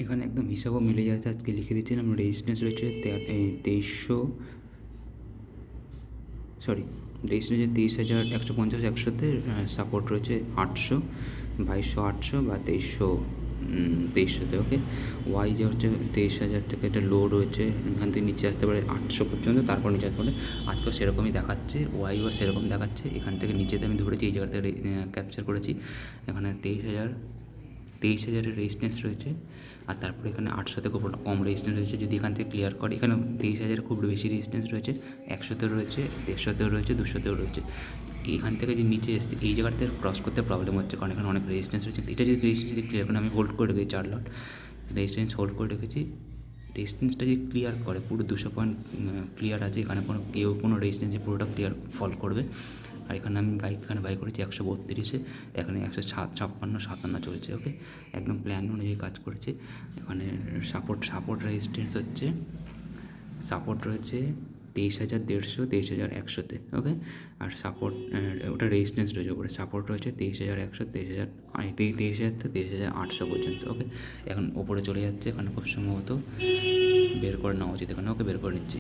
এখানে একদম হিসাবও মিলে যাচ্ছে। আজকে লিখে দিচ্ছিলাম রেজিস্ট্যান্স রয়েছে 2300, সরি, রেজিস্ট্যান্স রয়েছে 23,150, 100তে সাপোর্ট রয়েছে 800, 2200, 800 বা 2300তে। ওকে, ওয়াই যে হচ্ছে 23,000 থেকে একটা লো রয়েছে, এখান থেকে নিচে আসতে পারে 800 পর্যন্ত, তারপর নিচে আসতে পারে। আজকেও সেরকমই দেখাচ্ছে, ওয়াইও সেরকম দেখাচ্ছে। এখান থেকে নিচেতে আমি ধরেছি, এই জায়গা থেকে ক্যাপচার করেছি। এখানে 23,000-এর রেজিস্ট্যান্স রয়েছে, আর তারপরে এখানে 800 থেকে কম রেজিস্ট্যান্স রয়েছে। যদি এখান থেকে ক্লিয়ার করে, এখানে 23,000 খুব বেশি রেজিস্ট্যান্স রয়েছে, 100তেও রয়েছে, 150তেও রয়েছে, 200তেও রয়েছে। এখান থেকে যে নিচে এসছে, এই জায়গাতে ক্রস করতে প্রবলেম হচ্ছে, কারণ এখানে অনেক রেজিস্ট্যান্স রয়েছে। এটা যদি রেজিস্ট্যান্স যদি ক্লিয়ার করে, আমি হোল্ড করে রেখেছি 4 লট রেজিস্ট্যান্স, হোল্ড করে রেখেছি। রেজিস্ট্যান্সটা যদি ক্লিয়ার করে, পুরো 200 পয়েন্ট ক্লিয়ার আছে, এখানে কোনো রেজিস্ট্যান্সে পুরোটা ক্লিয়ার ফল করবে। আর এখানে আমি বাই করেছি 132-এ, এখানে 156-57 চলছে। ওকে, একদম প্ল্যান অনুযায়ী কাজ করেছে। এখানে সাপোর্ট রেজিস্ট্যান্স হচ্ছে, সাপোর্ট রয়েছে 23,150, 23,100তে। ওকে, আর সাপোর্ট, ওটা রেজিস্ট্যান্স রয়েছে ওপরে, সাপোর্ট রয়েছে 23,100, 23,000 থেকে 23,800 পর্যন্ত। ওকে, এখন ওপরে চলে যাচ্ছে, এখানে খুব সম্ভবত বের করে নেওয়া উচিত এখানে। ওকে, বের করে নিচ্ছি।